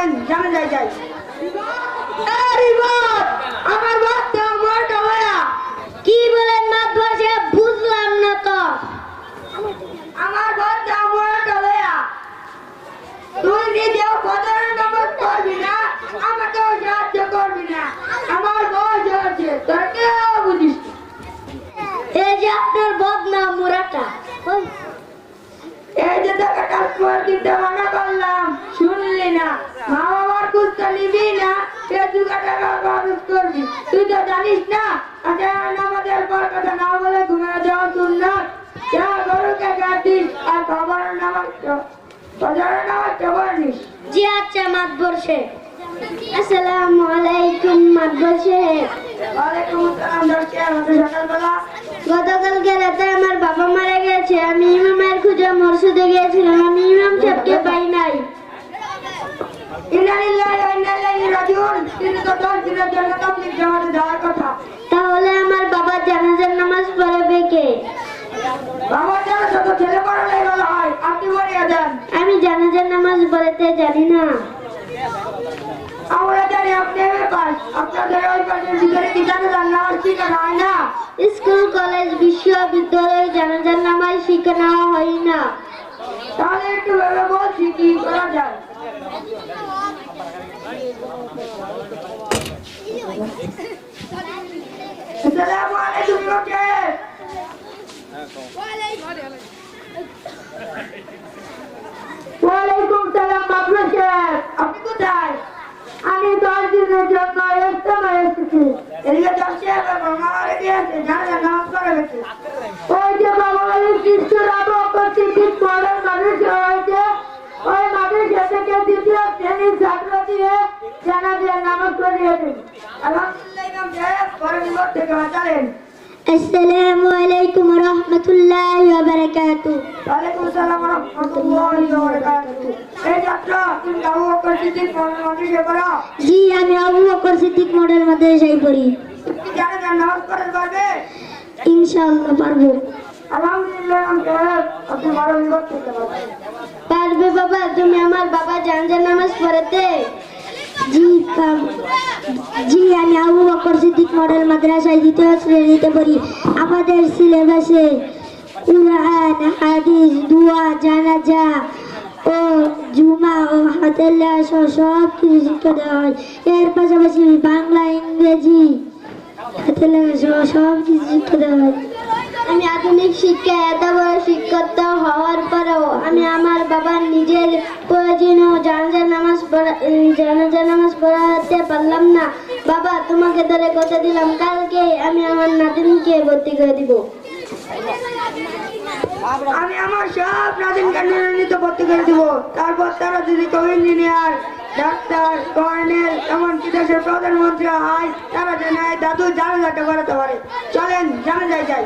চলেন জানাজায় যাই। আমার বাচ্চা মোটা হয়া কি বলেন মাতবার সাহেব? বুঝলাম না তো। আমার বাচ্চা মোটা হয়া তুই নিজেও ফজরের নামাজ পড়বি না, আমাকেও সাহায্য করবি না। আমার বয়স হয়েছে, তোর কেউ বুঝিস না। এই যে আপনার বদনাম মোরাটা। ওই এই যে তোকে ট্রান্সফার দিতে মানা করলাম, শুনলি না। মা বাবার খুঁজতে নিবি না, ফেসবুকে টাকা খরচ করবি। তুই তো জানিস না আমাদের পর কথা না বলে ঘুমিয়ে যাওয়া সুন্নাত। যা গরুকে গাড়িস আর খবরের নামাজ ফজরের নামাজটা পড়িস। জি আচ্ছা মাতবর সাহেব। আসসালামু আলাইকুম মাতবর সাহেব। ওয়ালাইকুম আসসালাম। দর্শক আমাদের সকালবেলা গতকালকে রাতে আমার বাবা মারা গেছে। আমি ইমামের খুঁজে মসজিদে গিয়েছিলাম, আমি ইমাম সাহেবকে পাই নাই। ইন্না লিল্লাহি ওয়া ইন্না ইলাইহি রাজিউন। তিনি তো 10 দিনের জন্য তাবলীগ জামাতে যাওয়ার কথা। তাহলে আমার বাবা জানাজার নামাজ পড়াবে কে? বাবার জন্য ছোট ছেলে পড়ালেই ভালো হয়, আপনি পড়িয়ে দেন। আমি জানাজার নামাজ পড়াতে জানি না। আমরা জানি আপনি এমএ পাস। আপনাদের ওই পাশের ভিতরে কি জানাজার নামাজ শিখানো হয় না? স্কুল কলেজ বিশ্ববিদ্যালয়ে জানাজার নামাজ শিখানো হয় না। তাহলে একটু ভেবে বলছি কি করা যায়। আসসালামু আলাইকুম লোকের। ওয়ালাইকুম সালাম মাবরুর সাহেব। আপনি কোথায়? আমি 10 দিনের জন্য ইস্তেমায় এসেছি। এদিকে যাচ্ছে মামা বাড়ি গিয়েছে, জানাজার নামাজ পড়ে গেছে। ওই যে বাবা বাড়ির শিশুর আবহাওয়া ঠিক পড়ার মানুষ হয়েছে, ওই মানুষের থেকে দ্বিতীয় শ্রেণীর ছাত্র দিয়ে জানাজার নামাজ পড়িয়েছে। আলহামদুলিল্লাহ ইমাম সাহেব, পরে বিপদ থেকে বাঁচালেন। আসসালামু আলাইকুম ওয়া রাহমাতুল্লাহি ওয়া বারাকাতুহু। ওয়ালাইকুম আসসালাম ওয়া রাহমাতুল্লাহি ওয়া বারাকাতুহু। এই যাত্রা তুমি আবু বকর সিদ্দিক মাদ্রাসায় পড়ো? জি, আমি আবু বকর সিদ্দিক মডেল মাদ্রাসায় পড়ি। তুমি জানাজার নামাজ পড়তে পারবে? ইনশাআল্লাহ পারবো। আলহামদুলিল্লাহ ইমাম সাহেব, আপনি বড় বিপদ থেকে বাঁচালেন। পারবে বাবা? তুমি আমার বাবা জানাজার নামাজ পড়াতে? জি জি, আমি আবু বকর সিদ্দিক মডেল মাদ্রাসায় 2য় শ্রেণীতে পড়ি। আমাদের সিলেবাসে কুরআন, হাদিস, দোয়া, জানাজা ও জুমা ও হাতের লেখা সব কিছু শিক্ষা দেওয়া হয়। এর পাশাপাশি বাংলা, ইংরেজি, হাতের লেখা সব কিছু শিক্ষা দেওয়া হয়। আমি আধুনিক শিক্ষা এত বড় শিক্ষিত হওয়ার পরেও আমি আমার বাবার নিজের প্রয়োজনীয় জানাজার নামাজ পড়াতে পারলাম না। বাবা, তোমাকে ধরে কথা দিলাম, কালকে আমি আমার নাতিনকে ভর্তি করে দিব। আমি আমার সব নাদিনকে নিয়মিত ভর্তি করে দিব। তারপর তারা যদি কেউ ইঞ্জিনিয়ার, ডাক্তার, কর্নেল, এমনকি দেশের প্রধানমন্ত্রী হয়, তারা যেন দাদু জানাজাটা করাতে পারে। চলেন জানাজায় যাই।